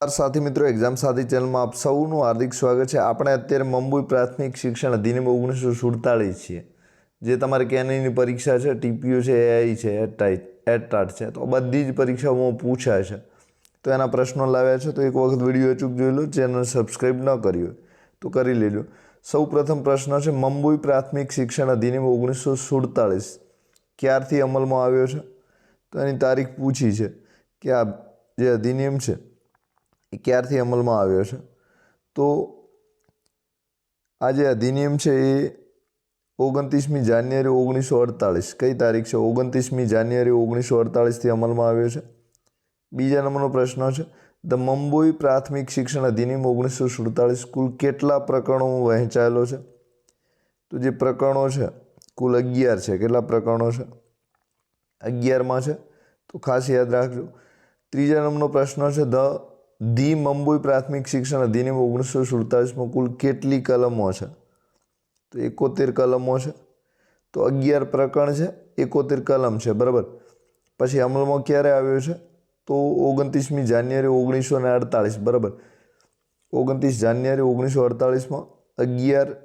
साथी मित्रों एग्जाम साथी चैनल में आप सौનું हार्दिक स्वागत है। આપણે અત્યારે મુંબઈ પ્રાથમિક શિક્ષણ અધિનિયમ 1947 છે જે તમારે કેનની પરીક્ષા છે, ટીપીયુ છે, એઆઈ છે, એટાટ છે, તો બધી જ પરીક્ષાઓમાં પૂછાય છે। તો એના પ્રશ્નો લાવ્યા છે, તો એક વખત વિડીયો અચૂક જોઈ લો। ચેનલ સબસ્ક્રાઇબ ન કરી હોય તો કરી લેજો। સૌ પ્રથમ પ્રશ્ન છે, મુંબઈ પ્રાથમિક શિક્ષણ અધિનિયમ 1947 ક્યારથી અમલમાં આવ્યો છે? તો એની તારીખ પૂછી છે કે આ જે અધિનિયમ છે એ ક્યારથી અમલમાં આવ્યો છે। તો આ જે અધિનિયમ છે એ 29મી જાન્યુઆરી 1948 કઈ તારીખ છે? 29મી જાન્યુઆરી 1948થી અમલમાં આવ્યો છે। બીજા નંબરનો પ્રશ્ન છે, ધ મુંબઈ પ્રાથમિક શિક્ષણ અધિનિયમ 1947 કુલ કેટલા પ્રકરણોમાં વહેંચાયેલો છે? તો જે પ્રકરણો છે કુલ 11 છે। કેટલા પ્રકરણો છે? 11માં છે, તો ખાસ યાદ રાખજો। ત્રીજા નંબરનો પ્રશ્ન છે, ધી મુંબઈ પ્રાથમિક શિક્ષણ અધિનિયમ 1947માં કુલ કેટલી કલમો છે? તો 71 કલમો છે। તો 11 પ્રકરણ છે, 71 કલમ છે, બરાબર। પછી અમલમાં ક્યારે આવ્યો છે? તો 29મી જાન્યુઆરી 1948, બરાબર। 29 જાન્યુઆરી 1948માં 11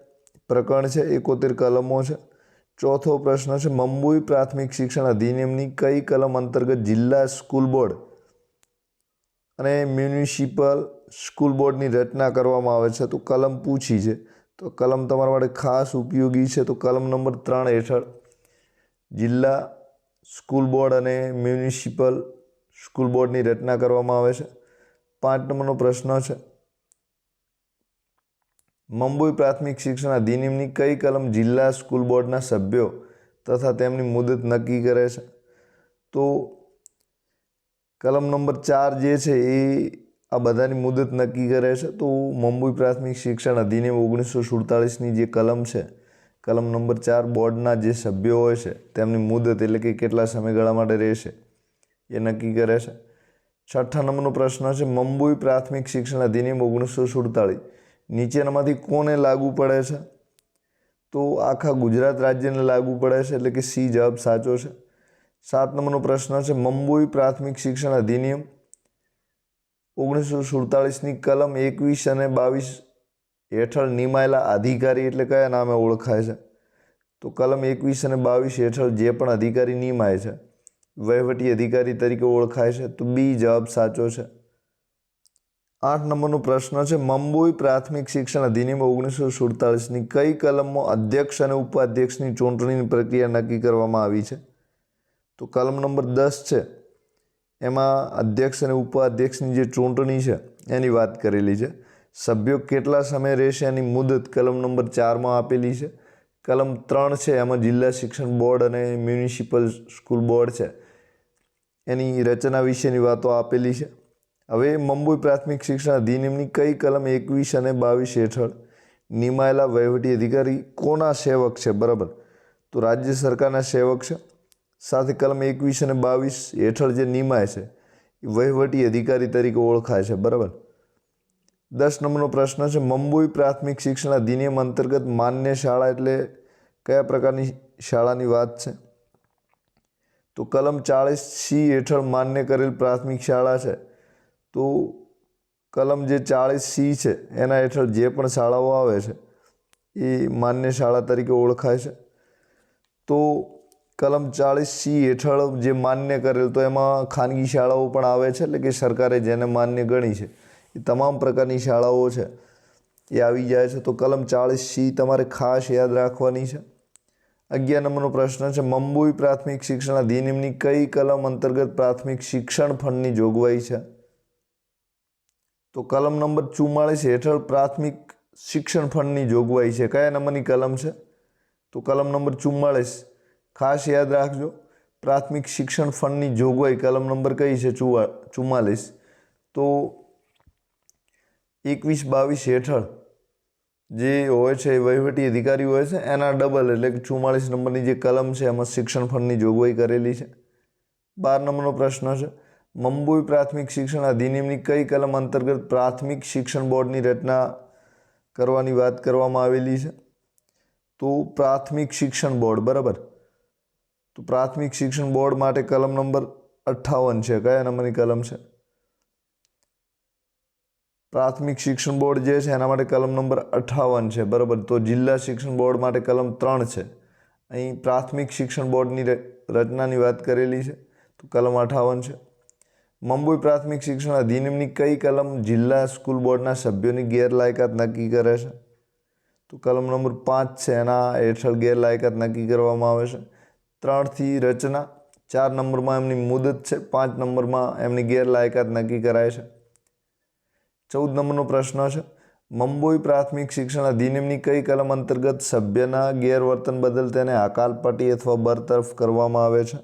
પ્રકરણ છે, 71 કલમો છે। ચોથો પ્રશ્ન છે, મુંબઈ પ્રાથમિક શિક્ષણ અધિનિયમની કઈ કલમ અંતર્ગત જિલ્લા સ્કૂલ બોર્ડ અને મ્યુનિસિપલ સ્કૂલ બોર્ડની રચના કરવામાં આવે છે? તો કલમ પૂછી છે, તો કલમ તમારા માટે ખાસ ઉપયોગી છે। તો કલમ નંબર 3 હેઠળ જિલ્લા સ્કૂલ બોર્ડ અને મ્યુનિસિપલ સ્કૂલ બોર્ડની રચના કરવામાં આવે છે। 5 નંબરનો પ્રશ્ન છે, મુંબઈ પ્રાથમિક શિક્ષણ અધિનિયમની કઈ કલમ જિલ્લા સ્કૂલ બોર્ડના સભ્યો તથા તેમની મુદત નક્કી કરે છે? તો કલમ નંબર 4 જે છે એ આ બધાની મુદત નક્કી કરે છે। તો મુંબઈ પ્રાથમિક શિક્ષણ અધિનિયમ 1947ની જે કલમ છે, કલમ નંબર 4 બોર્ડના જે સભ્યો હોય છે તેમની મુદત એટલે કે કેટલા સમયગાળા માટે રહેશે એ નક્કી કરે છે। 6થા નંબરનો પ્રશ્ન છે, મુંબઈ પ્રાથમિક શિક્ષણ અધિનિયમ 1947 નીચેનામાંથી કોને લાગુ પડે છે? તો આખા ગુજરાત રાજ્યને લાગુ પડે છે, એટલે કે સી જવાબ સાચો છે। 7 નંબરનો પ્રશ્ન છે, મુંબઈ પ્રાથમિક શિક્ષણ અધિનિયમ 1947ની કલમ 21 અને 22 હેઠળ નિમાયેલા અધિકારી એટલે કયા નામે ઓળખાય છે? તો કલમ 21 અને 22 હેઠળ જે પણ અધિકારી નિમાય છે વહીવટી અધિકારી તરીકે ઓળખાય છે। તો બી જવાબ સાચો છે। 8 નંબરનો પ્રશ્ન છે, મુંબઈ પ્રાથમિક શિક્ષણ અધિનિયમ 1947ની કઈ કલમમાં અધ્યક્ષ અને ઉપાધ્યક્ષની ચૂંટણીની પ્રક્રિયા નક્કી કરવામાં આવી છે? તો કલમ નંબર 10 છે, એમાં અધ્યક્ષ અને ઉપાધ્યક્ષની જે ચૂંટણી છે એની વાત કરેલી છે। સભ્યો કેટલા સમય રહેશે એની મુદત કલમ નંબર 4માં આપેલી છે। કલમ 3 છે, એમાં જિલ્લા શિક્ષણ બોર્ડ અને મ્યુનિસિપલ સ્કૂલ બોર્ડ છે એની રચના વિશેની વાતો આપેલી છે। હવે મુંબઈ પ્રાથમિક શિક્ષણ અધિનિયમની કઈ કલમ 21 અને 22 હેઠળ નિમાયેલા વહીવટી અધિકારી કોના સેવક છે? બરાબર, તો રાજ્ય સરકારના સેવક છે। સાથે કલમ 21 અને 22 હેઠળ જે નિમાય છે એ વહીવટી અધિકારી તરીકે ઓળખાય છે, બરાબર। 10 નંબરનો પ્રશ્ન છે, મુંબઈ પ્રાથમિક શિક્ષણ અધિનિયમ અંતર્ગત માન્ય શાળા એટલે કયા પ્રકારની શાળાની વાત છે? તો કલમ 40C હેઠળ માન્ય કરેલ પ્રાથમિક શાળા છે, તો કલમ જે 40C છે એના હેઠળ જે પણ શાળાઓ આવે છે એ માન્ય શાળા તરીકે ઓળખાય છે। તો કલમ 40C હેઠળ જે માન્ય કરેલ, તો એમાં ખાનગી શાળાઓ પણ આવે છે, એટલે કે સરકારે જેને માન્ય ગણી છે એ તમામ પ્રકારની શાળાઓ છે એ આવી જાય છે। તો કલમ 40C તમારે ખાસ યાદ રાખવાની છે। 11 નંબરનો પ્રશ્ન છે, મુંબઈ પ્રાથમિક શિક્ષણ અધિનિયમની કઈ કલમ અંતર્ગત પ્રાથમિક શિક્ષણ ફંડની જોગવાઈ છે? તો કલમ નંબર 44 હેઠળ પ્રાથમિક શિક્ષણ ફંડની જોગવાઈ છે। કયા નંબરની કલમ છે? તો કલમ નંબર 44, ખાસ યાદ રાખજો। પ્રાથમિક શિક્ષણ ફંડની જોગવાઈ કલમ નંબર કઈ છે? 44। તો 21-22 હેઠળ જે હોય છે એ વહીવટી અધિકારી હોય છે એના ડબલ એટલે કે 44 નંબરની જે કલમ છે એમાં શિક્ષણ ફંડની જોગવાઈ કરેલી છે। 12 નંબરનો પ્રશ્ન છે, મુંબઈ પ્રાથમિક શિક્ષણ અધિનિયમની કઈ કલમ અંતર્ગત પ્રાથમિક શિક્ષણ બોર્ડની રચના કરવાની વાત કરવામાં આવેલી છે? તો પ્રાથમિક શિક્ષણ બોર્ડ, બરાબર। તો પ્રાથમિક શિક્ષણ બોર્ડ માટે કલમ નંબર 58 છે। કયા નંબરની કલમ છે? પ્રાથમિક શિક્ષણ બોર્ડ જે છે એના માટે કલમ નંબર 58 છે, બરાબર. તો જિલ્લા શિક્ષણ બોર્ડ માટે કલમ 3 છે. અહીં પ્રાથમિક શિક્ષણ બોર્ડની રચનાની વાત કરેલી છે, તો કલમ 58 છે. મુંબઈ પ્રાથમિક શિક્ષણ અધિનિયમની કઈ કલમ જિલ્લા સ્કૂલ બોર્ડના સભ્યોની ગેરલાયકાત નક્કી કરે છે? તો કલમ નંબર 5 છે, એના હેઠળ ગેરલાયકાત નક્કી કરવામાં આવે છે. 3 થી રચના, 4 નંબરમાં એમની મુદત છે, 5 નંબરમાં એમની ગેરલાયકાત નક્કી કરાય છે. 14 નંબરનો પ્રશ્ન છે, મુંબઈ પ્રાથમિક શિક્ષણ અધિનિયમની કઈ કલમ અંતર્ગત સભ્યના ગેરવર્તન બદલ તેને હકાલપટ્ટી અથવા બરતરફ કરવામાં આવે છે?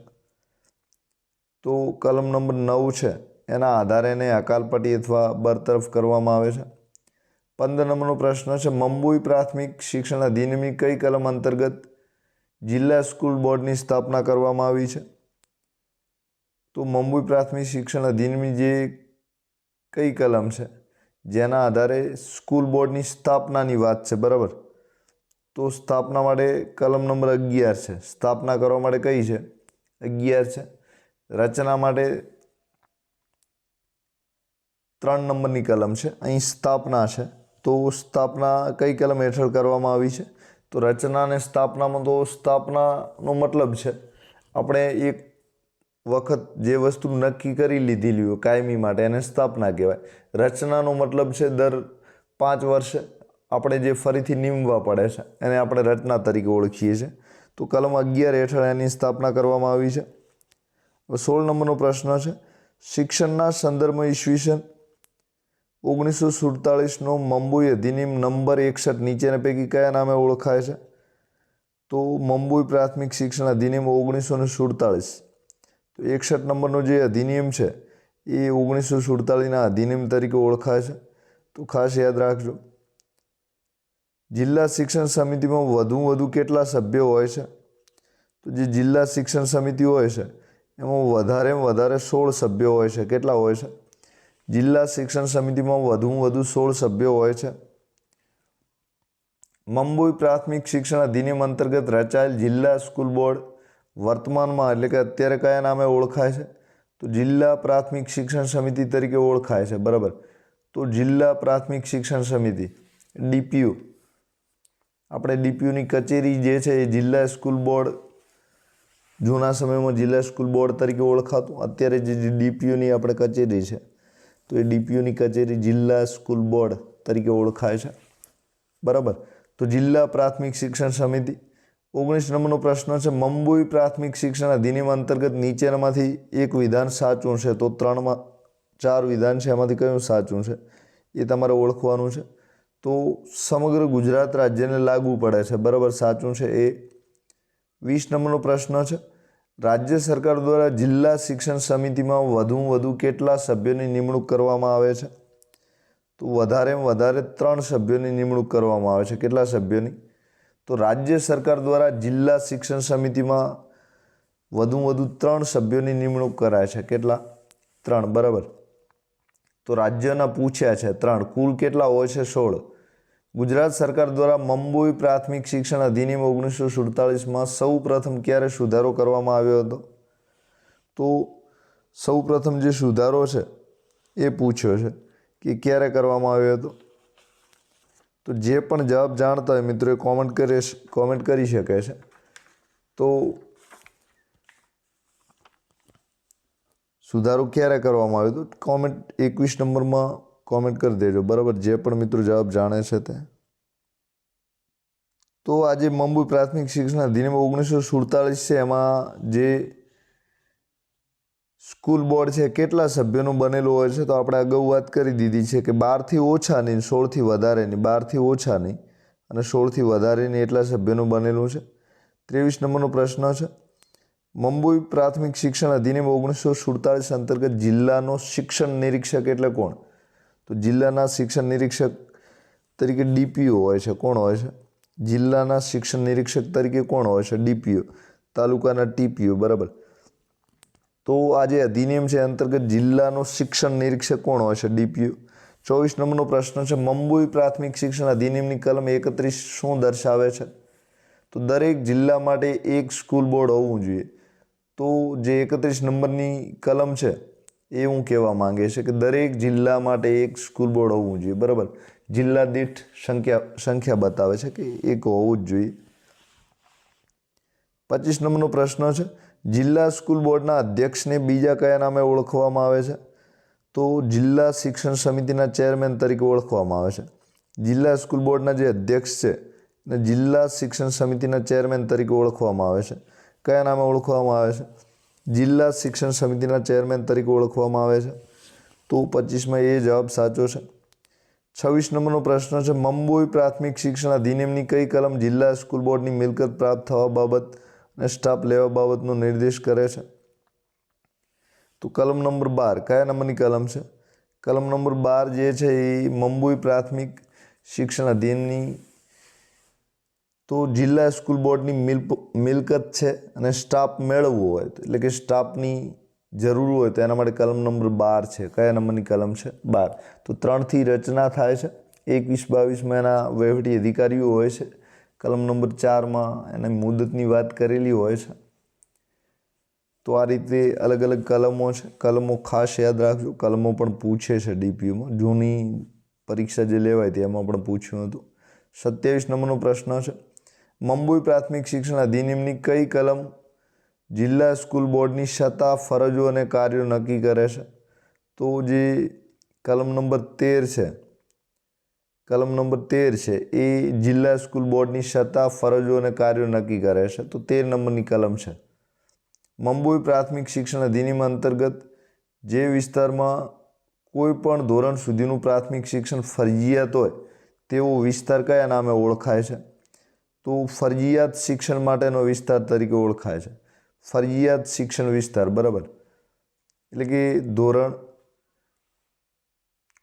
તો કલમ નંબર 9 છે, એના આધારે એને હકાલપટ્ટી અથવા બરતરફ કરવામાં આવે છે. 15 નંબરનો પ્રશ્ન છે, મુંબઈ પ્રાથમિક શિક્ષણ અધિનિયમની કઈ કલમ અંતર્ગત જિલ્લા સ્કૂલ બોર્ડની સ્થાપના કરવામાં આવી છે? તો મુંબઈ પ્રાથમિક શિક્ષણ અધિનિયમની જે કઈ કલમ છે જેના આધારે સ્કૂલ બોર્ડની સ્થાપનાની વાત છે, બરાબર. તો સ્થાપના માટે કલમ નંબર 11 છે. સ્થાપના કરવા માટે કઈ છે? 11 છે. રચના માટે 3 નંબરની કલમ છે. અહીં સ્થાપના છે, તો સ્થાપના કઈ કલમ હેઠળ કરવામાં આવી છે? તો રચના અને સ્થાપનામાં તો સ્થાપનાનો મતલબ છે આપણે એક વખત જે વસ્તુ નક્કી કરી લીધેલી હોય કાયમી માટે એને સ્થાપના કહેવાય. રચનાનો મતલબ છે દર 5 વર્ષે આપણે જે ફરીથી નીમવા પડે છે એને આપણે રચના તરીકે ઓળખીએ છીએ. તો કલમ 11 હેઠળ એની સ્થાપના કરવામાં આવી છે. 16 નંબરનો પ્રશ્ન છે, શિક્ષણના સંદર્ભમાં ઈસવીસન 1947નો મુંબઈ અધિનિયમ નંબર 61 નીચેના પૈકી કયા નામે ઓળખાય છે? તો મુંબઈ પ્રાથમિક શિક્ષણ અધિનિયમ 1947. તો 61 નંબરનો જે અધિનિયમ છે એ 1947ના અધિનિયમ તરીકે ઓળખાય છે, તો ખાસ યાદ રાખજો. જિલ્લા શિક્ષણ સમિતિમાં વધુ કેટલા સભ્યો હોય છે? તો જે જિલ્લા શિક્ષણ સમિતિ હોય છે એમાં વધારે 16 સભ્યો હોય છે. કેટલા હોય છે? જિલ્લા શિક્ષણ સમિતિમાં વધુ 16 સભ્યો હોય છે. મુંબઈ પ્રાથમિક શિક્ષણ અધિનિયમ અંતર્ગત રચાયેલ જિલ્લા સ્કૂલ બોર્ડ વર્તમાનમાં એટલે કે અત્યારે કયા નામે ઓળખાય છે? તો જિલ્લા પ્રાથમિક શિક્ષણ સમિતિ તરીકે ઓળખાય છે, બરાબર. તો જિલ્લા પ્રાથમિક શિક્ષણ સમિતિ DPU, આપણે DPUની કચેરી જે છે એ જિલ્લા સ્કૂલ બોર્ડ, જૂના સમયમાં જિલ્લા સ્કૂલ બોર્ડ તરીકે ઓળખાતું, અત્યારે જે DPUની આપણે કચેરી છે તો એ DPUની કચેરી જિલ્લા સ્કૂલ બોર્ડ તરીકે ઓળખાય છે, બરાબર. તો જિલ્લા પ્રાથમિક શિક્ષણ સમિતિ. 19 નંબરનો પ્રશ્ન છે, મુંબઈ પ્રાથમિક શિક્ષણ અધિનિયમ અંતર્ગત નીચેનામાંથી એક વિધાન સાચું છે? તો 4 વિધાન છે, એમાંથી કયું સાચું છે એ તમારે ઓળખવાનું છે. તો સમગ્ર ગુજરાત રાજ્યને લાગુ પડે છે, બરાબર, સાચું છે એ. 20 નંબરનો પ્રશ્ન છે, રાજ્ય સરકાર દ્વારા જિલ્લા શિક્ષણ સમિતિમાં વધુ કેટલા સભ્યોની નિમણૂક કરવામાં આવે છે? તો વધારે 3 સભ્યોની નિમણૂક કરવામાં આવે છે. કેટલા સભ્યોની? તો રાજ્ય સરકાર દ્વારા જિલ્લા શિક્ષણ સમિતિમાં વધુ 3 સભ્યોની નિમણૂક કરાય છે. કેટલા? 3, બરાબર. તો રાજ્યના પૂછ્યા છે 3, કુલ કેટલા હોય છે? 16. ગુજરાત સરકાર દ્વારા મુંબઈ પ્રાથમિક શિક્ષણ અધિનિયમ 1947માં સૌ પ્રથમ ક્યારે સુધારો કરવામાં આવ્યો હતો? તો સૌ પ્રથમ જે સુધારો છે એ પૂછ્યો છે કે ક્યારે કરવામાં આવ્યો હતો. તો જે પણ જવાબ જાણતા હોય મિત્રો એ કોમેન્ટ કરી શકે છે. તો સુધારો ક્યારે કરવામાં આવ્યો હતો કોમેન્ટ 21 નંબરમાં કોમેન્ટ કરી દેજો, બરાબર, જે પણ મિત્રો જવાબ જાણે છે તે. તો આજે મુંબઈ પ્રાથમિક શિક્ષણ અધિનિયમ 1947 છે એમાં જે સ્કૂલ બોર્ડ છે કેટલા સભ્યોનું બનેલું હોય છે? તો આપણે અગાઉ વાત કરી દીધી છે કે 12થી ઓછા નહીં, 16થી વધારે નહીં, 12થી ઓછા નહીં અને 16થી વધારે નહીં એટલા સભ્યોનું બનેલું છે. 23 નંબરનો પ્રશ્ન છે, મુંબઈ પ્રાથમિક શિક્ષણ અધિનિયમ 1947 અંતર્ગત જિલ્લાનો શિક્ષણ નિરીક્ષક એટલે કોણ? તો જિલ્લાના શિક્ષણ નિરીક્ષક તરીકે DPO હોય છે. કોણ હોય છે? જિલ્લાના શિક્ષણ નિરીક્ષક તરીકે કોણ હોય છે? DPO, તાલુકાના TPO, બરાબર. તો આ જે અધિનિયમ છે અંતર્ગત જિલ્લાનો શિક્ષણ નિરીક્ષક કોણ હોય છે? DPO. 24 નંબરનો પ્રશ્ન છે, મુંબઈ પ્રાથમિક શિક્ષણ અધિનિયમની કલમ 31 શું દર્શાવે છે? તો દરેક જિલ્લા માટે એક સ્કૂલ બોર્ડ હોવું જોઈએ. તો જે 31 નંબરની કલમ છે એ હું કહેવા માંગે છે કે દરેક જિલ્લા માટે એક સ્કૂલ બોર્ડ હોવું જોઈએ, બરાબર. જિલ્લા દીઠ સંખ્યા બતાવે છે કે એક હોવું જ જોઈએ. 25 નંબરનો પ્રશ્ન છે, જિલ્લા સ્કૂલ બોર્ડના અધ્યક્ષને બીજા કયા નામે ઓળખવામાં આવે છે? તો જિલ્લા શિક્ષણ સમિતિના ચેરમેન તરીકે ઓળખવામાં આવે છે. જિલ્લા સ્કૂલ બોર્ડના જે અધ્યક્ષ છે અને જિલ્લા શિક્ષણ સમિતિના ચેરમેન તરીકે ઓળખવામાં આવે છે. કયા નામે ઓળખવામાં આવે છે? જિલ્લા શિક્ષણ સમિતિના ચેરમેન તરીકે ઓળખવામાં આવે છે. તો 25માં એ જવાબ સાચો છે. 26 નંબરનો પ્રશ્ન છે, મંબોઈ પ્રાથમિક શિક્ષણ અધિનિયમની કઈ કલમ જિલ્લા સ્કૂલ બોર્ડની મિલકત પ્રાપ્ત થવા બાબત અને સ્ટાફ લેવા બાબતનો નિર્દેશ કરે છે? તો કલમ નંબર 12. કયા નંબરની કલમ છે? કલમ નંબર 12 જે છે એ મંબોઈ પ્રાથમિક શિક્ષણ અધિનિયમની તો જિલ્લા સ્કૂલ બોર્ડની મિલકત છે અને સ્ટાફ મેળવવો હોય એટલે કે સ્ટાફની જરૂર હોય તો એના માટે કલમ નંબર 12 છે. કયા નંબરની કલમ છે? 12. તો 3થી રચના થાય છે. 21-22માં એના વહીવટી અધિકારીઓ હોય છે. કલમ નંબર 4માં એની મુદતની વાત કરેલી હોય છે. તો આ રીતે અલગ અલગ કલમો છે. કલમો ખાસ યાદ રાખજો, કલમો પણ પૂછે છે ડીપીયુમાં. જૂની પરીક્ષા જે લેવાય હતી એમાં પણ પૂછ્યું હતું. 27 નંબરનો પ્રશ્ન છે, મંબોઈ પ્રાથમિક શિક્ષણ અધિનિયમની કઈ કલમ જિલ્લા સ્કૂલ બોર્ડની સત્તા, ફરજો અને કાર્યો નક્કી કરે છે? તો જે કલમ નંબર 13 છે, કલમ નંબર 13 છે એ જિલ્લા સ્કૂલ બોર્ડની સત્તા, ફરજો અને કાર્યો નક્કી કરે છે. તો 13 નંબરની કલમ છે. મંબોઈ પ્રાથમિક શિક્ષણ અધિનિયમ અંતર્ગત જે વિસ્તારમાં કોઈ પણ ધોરણ સુધીનું પ્રાથમિક શિક્ષણ ફરજિયાત હોય તેવો વિસ્તાર કયા નામે ઓળખાય છે? તો ફરજિયાત શિક્ષણ માટેનો વિસ્તાર તરીકે ઓળખાય છે. ફરજિયાત શિક્ષણ વિસ્તાર, બરાબર. એટલે કે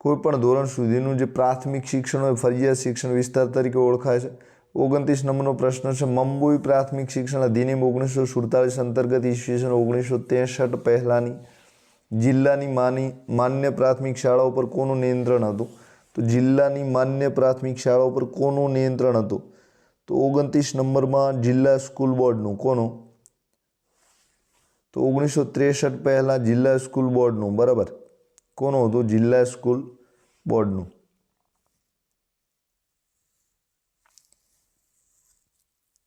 કોઈ પણ ધોરણ સુધીનું જે પ્રાથમિક શિક્ષણ હોય ફરજિયાત શિક્ષણ વિસ્તાર તરીકે ઓળખાય છે. 29 નંબરનો પ્રશ્ન છે, મંબોઈ પ્રાથમિક શિક્ષણ અધિનિયમ 1947 અંતર્ગત ઈસવીસન 1963 પહેલાંની જિલ્લાની માન્ય પ્રાથમિક શાળાઓ પર કોનું નિયંત્રણ હતું? તો જિલ્લાની માન્ય પ્રાથમિક શાળાઓ પર કોનું નિયંત્રણ હતું? તો 29 નંબરમાં જિલ્લા સ્કૂલ બોર્ડનું. કોનું? તો 1963 પહેલાં જિલ્લા સ્કૂલ બોર્ડનું, બરાબર. કોનું હતું? જિલ્લા સ્કૂલ બોર્ડનું.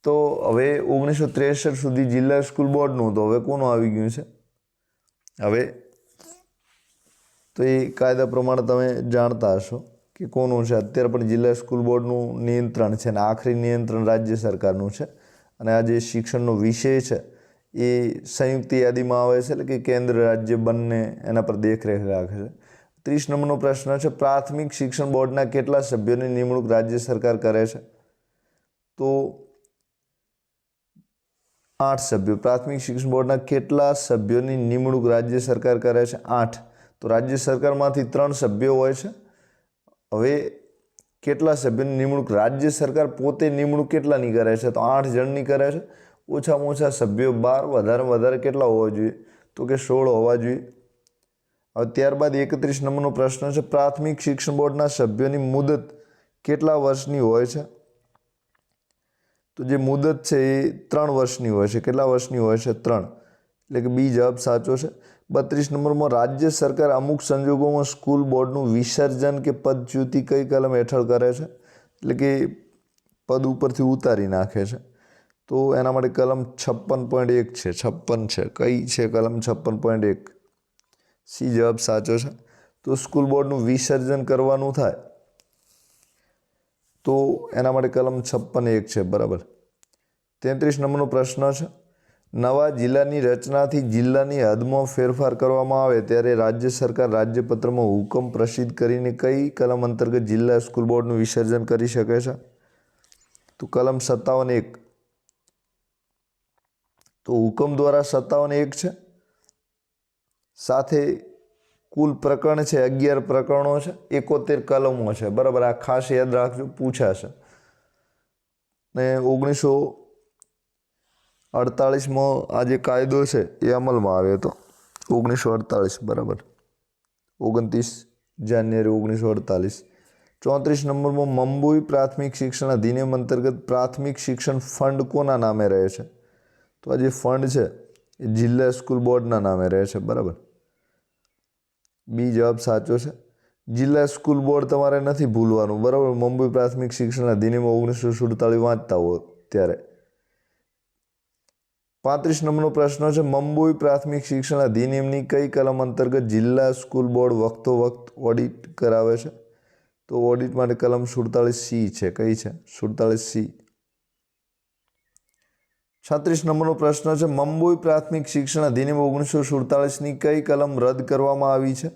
તો હવે 1963 સુધી જિલ્લા સ્કૂલ બોર્ડનું, તો હવે કોનું આવી ગયું છે? હવે તો એ કાયદા પ્રમાણે તમે જાણતા હશો કે કોનું છે. અત્યારે પણ જિલ્લા સ્કૂલ બોર્ડનું નિયંત્રણ છે અને આખરી નિયંત્રણ રાજ્ય સરકારનું છે. અને આ જે શિક્ષણનો વિષય છે એ સંયુક્ત યાદીમાં આવે છે, એટલે કે કેન્દ્ર રાજ્ય બંને એના પર દેખરેખ રાખે છે. 30 નંબરનો પ્રશ્ન છે, પ્રાથમિક શિક્ષણ બોર્ડના કેટલા સભ્યોની નિમણૂક રાજ્ય સરકાર કરે છે? તો 8 સભ્યો. પ્રાથમિક શિક્ષણ બોર્ડના કેટલા સભ્યોની નિમણૂક રાજ્ય સરકાર કરે છે? 8. તો રાજ્ય સરકારમાંથી 3 સભ્યો હોય છે. હવે કેટલા સભ્યોની નિમણૂક રાજ્ય સરકાર પોતે નિમણૂક કેટલાની કરે છે? તો 8 જણની કરે છે. ઓછામાં ઓછા સભ્યો 12, વધારેમાં વધારે કેટલા હોવા જોઈએ? તો કે 16 હોવા જોઈએ. હવે ત્યારબાદ 31 નંબરનો પ્રશ્ન છે, પ્રાથમિક શિક્ષણ બોર્ડના સભ્યોની મુદત કેટલા વર્ષની હોય છે? તો જે મુદત છે એ 3 વર્ષની હોય છે. કેટલા વર્ષની હોય છે? 3. એટલે કે બી જવાબ સાચો છે. 32 નંબરમાં રાજ્ય સરકાર અમુક સંજોગોમાં સ્કૂલ બોર્ડનું વિસર્જન કે પદચ્યુતિ કઈ કલમ હેઠળ કરે છે? એટલે કે પદ ઉપરથી ઉતારી નાખે છે. તો એના માટે કલમ 56.1 છે. 56 છે. કઈ છે કલમ 56.1? સી જવાબ સાચો છે. તો સ્કૂલ બોર્ડનું વિસર્જન કરવાનું થાય તો એના માટે કલમ 56.1 છે, બરાબર. 33 નંબરનો પ્રશ્ન છે, નવા જિલ્લાની રચનાથી જિલ્લાની હદમાં ફેરફાર કરવામાં આવે ત્યારે રાજ્ય સરકાર રાજ્યપત્રમાં હુકમ પ્રસિદ્ધ કરીને કઈ કલમ અંતર્ગત જિલ્લા સ્કૂલ બોર્ડનું વિસર્જન કરી શકે છે? તો કલમ 57.1. તો હુકમ દ્વારા 57.1 છે. સાથે કુલ પ્રકરણ છે 11 પ્રકરણો છે, 71 કલમો છે, બરાબર. આ ખાસ યાદ રાખજો, પૂછાશે. ને 1948માં આ જે કાયદો છે એ અમલમાં આવ્યો હતો. 1948, બરાબર. 29 જાન્યુઆરી 1948. 34 નંબરમાં મંબોઈ પ્રાથમિક શિક્ષણ અધિનિયમ અંતર્ગત પ્રાથમિક શિક્ષણ ફંડ કોના નામે રહે છે? તો આ જે ફંડ છે એ જિલ્લા સ્કૂલ બોર્ડના નામે રહે છે, બરાબર. બી જવાબ સાચો છે. જિલ્લા સ્કૂલ બોર્ડ તમારે નથી ભૂલવાનું, બરાબર. મુંબઈ પ્રાથમિક શિક્ષણ અધિનિયમ 1947 વાંચતા હો ત્યારે. 35 નંબરનો પ્રશ્ન છે, મુંબઈ પ્રાથમિક શિક્ષણ અધિનિયમની કઈ કલમ અંતર્ગત જિલ્લા સ્કૂલ બોર્ડ વખતો વખત ઓડિટ કરાવે છે? તો ઓડિટ માટે કલમ 47C છે. કઈ છે? 47C. 36 નંબરનો પ્રશ્ન છે, મુંબઈ પ્રાથમિક શિક્ષણ અધિનિયમ 1947ની કઈ કલમ રદ કરવામાં આવી છે?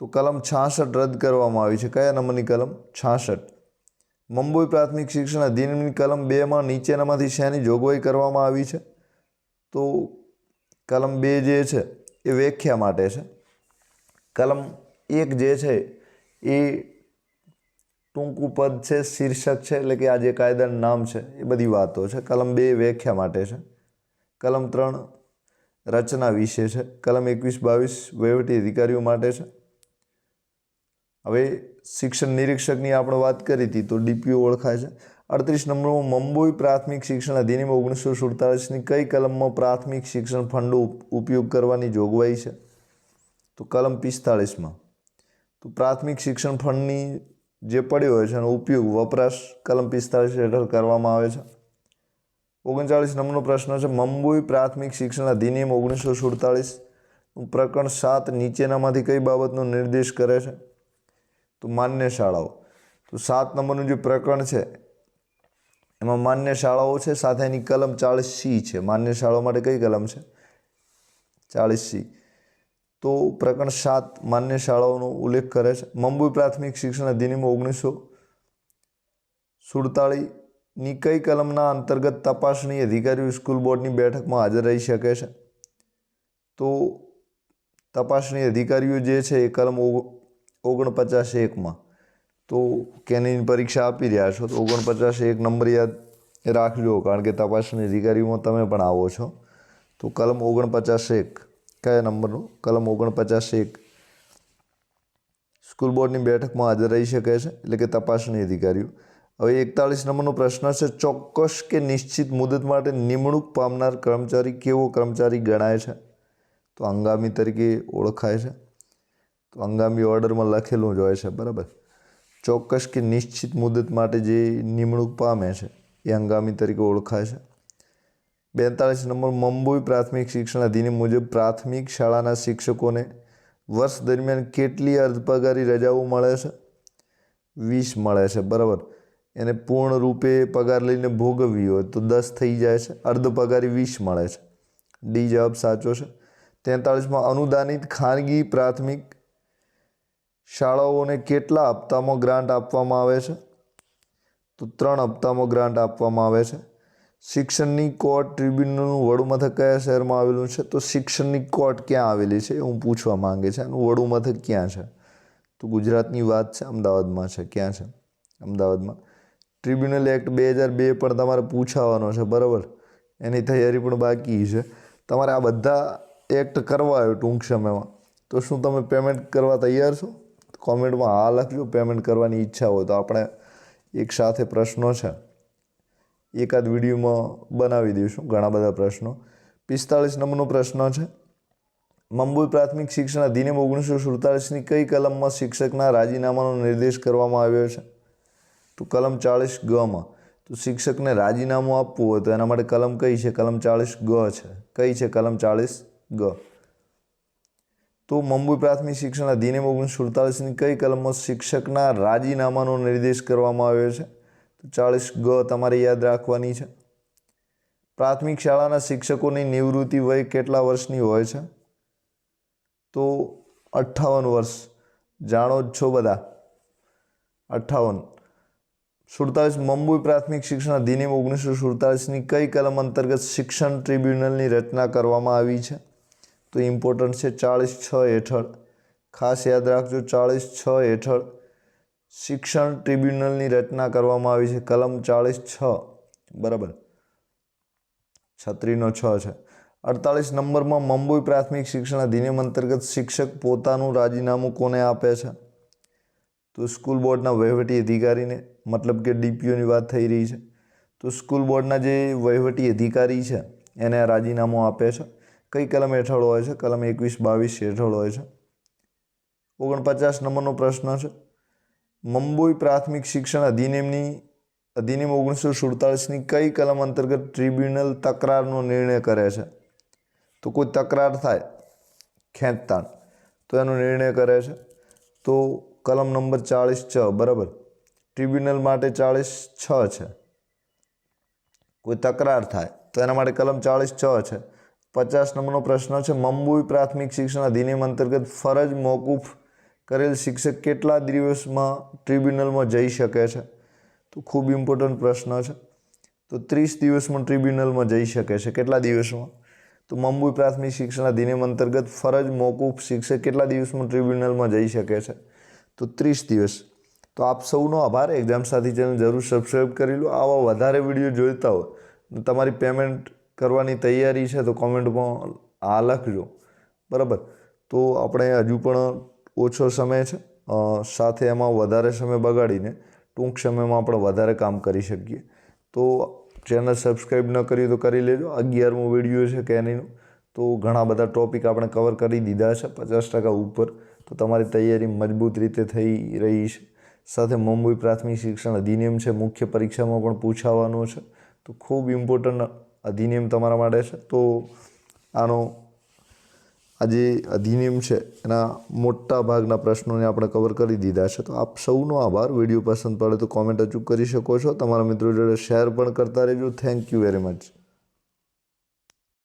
તો કલમ 66 રદ કરવામાં આવી છે. કયા નંબરની કલમ? 66. મુંબઈ પ્રાથમિક શિક્ષણ અધિનિયમની કલમ 2માં નીચેનામાંથી શેની જોગવાઈ કરવામાં આવી છે? તો કલમ 2 જે છે એ વ્યાખ્યા માટે છે. કલમ 1 જે છે એ ટૂંકું પદ છે, શીર્ષક છે, એટલે કે આ જે કાયદાનું નામ છે એ બધી વાતો છે. કલમ 2 વ્યાખ્યા માટે છે. કલમ 3 રચના વિશે છે. કલમ 21-22 વહીવટી અધિકારીઓ માટે છે. હવે શિક્ષણ નિરીક્ષકની આપણે વાત કરી હતી તો ડીપીઓ ઓળખાય છે. 38 નંબરમાં મુંબઈ પ્રાથમિક શિક્ષણ અધિનિયમ 1947ની કઈ કલમમાં પ્રાથમિક શિક્ષણ ફંડો ઉપયોગ કરવાની જોગવાઈ છે? તો કલમ 45માં. તો પ્રાથમિક શિક્ષણ ફંડની જે પડ્યો હોય છે એનો ઉપયોગ વપરાશ કલમ 45 હેઠળ કરવામાં આવે છે. 39 નંબરનો પ્રશ્ન છે, મુંબઈ પ્રાથમિક શિક્ષણ અધિનિયમ 1947 પ્રકરણ 7 નીચેનામાંથી કઈ બાબતનો નિર્દેશ કરે છે? તો માન્ય શાળાઓ. તો 7 નંબરનું જે પ્રકરણ છે એમાં માન્ય શાળાઓ છે, સાથે એની કલમ 40C છે. માન્ય શાળાઓ માટે કઈ કલમ છે? 40C. તો પ્રકરણ 7 માન્ય શાળાઓનો ઉલ્લેખ કરે છે. મુંબઈ પ્રાથમિક શિક્ષણ અધિનિયમ 1947ની કઈ કલમના અંતર્ગત તપાસણી અધિકારીઓ સ્કૂલ બોર્ડની બેઠકમાં હાજર રહી શકે છે? તો તપાસણી અધિકારીઓ જે છે એ કલમ 49(1)માં. તો કેની પરીક્ષા આપી રહ્યા છો તો 49(1) નંબર યાદ રાખજો, કારણ કે તપાસણી અધિકારીઓમાં તમે પણ આવો છો. તો કલમ 49(1) કયા નંબરનું? કલમ 49(1) સ્કૂલ બોર્ડની બેઠકમાં હાજર રહી શકે છે, એટલે કે તપાસણી અધિકારીઓ. હવે 41 નંબરનો પ્રશ્ન છે, ચોક્કસ કે નિશ્ચિત મુદત માટે નિમણૂક પામનાર કર્મચારી કેવો કર્મચારી ગણાય છે? તો હંગામી તરીકે ઓળખાય છે. તો હંગામી ઓર્ડરમાં લખેલું જ હોય છે, બરાબર. ચોક્કસ કે નિશ્ચિત મુદત માટે જે નિમણૂક પામે છે એ હંગામી તરીકે ઓળખાય છે. 42 નંબર, મુંબઈ પ્રાથમિક શિક્ષણ અધિનિયમ મુજબ પ્રાથમિક શાળાના શિક્ષકોને વર્ષ દરમિયાન કેટલી અર્ધપગારી રજાઓ મળે છે? 20 મળે છે, બરાબર. એને પૂર્ણ રૂપે પગાર લઈને ભોગવવી હોય તો 10 થઈ જાય છે. અર્ધપગારી 20 મળે છે. ડી જવાબ સાચો છે. 43માં અનુદાનિત ખાનગી પ્રાથમિક શાળાઓને કેટલા હપ્તામાં ગ્રાન્ટ આપવામાં આવે છે? તો 3 હપ્તામાં ગ્રાન્ટ આપવામાં આવે છે. શિક્ષણની કોર્ટ ટ્રિબ્યુનલનું વડું મથક કયા શહેરમાં આવેલું છે? તો શિક્ષણની કોર્ટ ક્યાં આવેલી છે હું પૂછવા માંગે છે. એનું વડું મથક ક્યાં છે? તો ગુજરાતની વાત છે, અમદાવાદમાં છે. ક્યાં છે? અમદાવાદમાં. ટ્રિબ્યુનલ એક્ટ 2002 પણ તમારે પૂછાવાનો છે, બરાબર. એની તૈયારી પણ બાકી છે. તમારે આ બધા એક્ટ કરવા હોય ટૂંક સમયમાં તો શું તમે પેમેન્ટ કરવા તૈયાર છો? કોમેન્ટમાં હા લખજો. પેમેન્ટ કરવાની ઈચ્છા હોય તો આપણે એક સાથે પ્રશ્નો છે એકાદ વિડીયોમાં બનાવી દઈશું, ઘણા બધા પ્રશ્નો. 45 નંબરનો પ્રશ્ન છે, મુંબઈ પ્રાથમિક શિક્ષણ અધિનિયમ 1947ની કઈ કલમમાં શિક્ષકના રાજીનામાનો નિર્દેશ કરવામાં આવ્યો છે? તો કલમ 40(ગ)માં. તો શિક્ષકને રાજીનામું આપવું હોય તો એના માટે કલમ કઈ છે? કલમ 40(ગ) છે. કઈ છે? કલમ 40(ગ). તો મુંબઈ પ્રાથમિક શિક્ષણ અધિનિયમ 1947ની કઈ કલમમાં શિક્ષકના રાજીનામાનો નિર્દેશ કરવામાં આવ્યો છે? તો 40(ગ) તમારે યાદ રાખવાની છે. પ્રાથમિક શાળાના શિક્ષકોની નિવૃત્તિ વય કેટલા વર્ષની હોય છે? તો 58 વર્ષ. જાણો જ છો બધા, 58. 47 મુંબઈ પ્રાથમિક શિક્ષણ અધિનિયમ 1947ની કઈ કલમ અંતર્ગત શિક્ષણ ટ્રિબ્યુનલની રચના કરવામાં આવી છે? તો ઇમ્પોર્ટન્ટ છે 40(6) હેઠળ. ખાસ યાદ રાખજો, 40(6) હેઠળ શિક્ષણ ટ્રિબ્યુનલની રચના કરવામાં આવી છે. કલમ 40(6), બરાબર. 36નો 6 છે. 48 નંબરમાં મુંબઈ પ્રાથમિક શિક્ષણ અધિનિયમ અંતર્ગત શિક્ષક પોતાનું રાજીનામું કોને આપે છે? તો સ્કૂલ બોર્ડના વહીવટી અધિકારીને, મતલબ કે ડીપીઓની વાત થઈ રહી છે. તો સ્કૂલ બોર્ડના જે વહીવટી અધિકારી છે એને આ રાજીનામું આપે છે. કઈ કલમ હેઠળ હોય છે? કલમ 21-22 હેઠળ હોય છે. 49 નંબરનો પ્રશ્ન છે, મુંબઈ પ્રાથમિક શિક્ષણ અધિનિયમ 1947ની કઈ કલમ અંતર્ગત ટ્રિબ્યુનલ તકરારનો નિર્ણય કરે છે? તો કોઈ તકરાર થાય ખેંચતાણ તો એનો નિર્ણય કરે છે તો કલમ નંબર 40(6). બરાબર, ટ્રિબ્યુનલ માટે 40(6) છે. કોઈ તકરાર થાય તો એના માટે કલમ 40(6) છે. 50 નંબરનો પ્રશ્ન છે, મુંબઈ પ્રાથમિક શિક્ષણ અધિનિયમ અંતર્ગત ફરજ મોકૂફ કરેલ શિક્ષક કેટલા દિવસમાં ટ્રિબ્યુનલમાં જઈ શકે છે? તો ખૂબ ઇમ્પોર્ટન્ટ પ્રશ્ન છે. તો 30 દિવસમાં ટ્રિબ્યુનલમાં જઈ શકે છે. કેટલા દિવસમાં? તો મુંબઈ પ્રાથમિક શિક્ષણ અધિનિયમ અંતર્ગત ફરજ મોકૂફ શિક્ષક કેટલા દિવસમાં ટ્રિબ્યુનલમાં જઈ શકે છે? તો 30 દિવસ. તો આપ સૌનો આભાર. એક્ઝામ સાથી ચેનલ જરૂર સબસ્ક્રાઈબ કરી લો. આવા વધારે વિડીયો જોઈતા હોય, તમારી પેમેન્ટ કરવાની તૈયારી છે તો કોમેન્ટમાં આ લખજો. બરાબર, તો આપણે હજુ પણ ઓછો સમય છે, સાથે એમાં વધારે સમય બગાડીને ટૂંક સમયમાં આપણે વધારે કામ કરી શકીએ. તો ચેનલ સબસ્ક્રાઈબ ન કરી તો કરી લેજો. 11મો વિડીયો છે કેનીનો. તો ઘણા બધા ટોપિક આપણે કવર કરી દીધા છે 50% ઉપર. તો તમારી તૈયારી મજબૂત રીતે થઈ રહી છે. સાથે મુંબઈ પ્રાથમિક શિક્ષણ અધિનિયમ છે, મુખ્ય પરીક્ષામાં પણ પૂછાવાનો છે. તો ખૂબ ઇમ્પોર્ટન્ટ અધિનિયમ તમારા માટે છે. તો આ જે અધિનિયમ છે એના મોટા ભાગના પ્રશ્નોને આપણે કવર કરી દીધા છે. તો આપ સૌનો આભાર. વિડીયો પસંદ પડે તો કોમેન્ટ અચૂક કરી શકો છો. તમારા મિત્રો જોડે શેર પણ કરતા રહેજો. Thank you very much.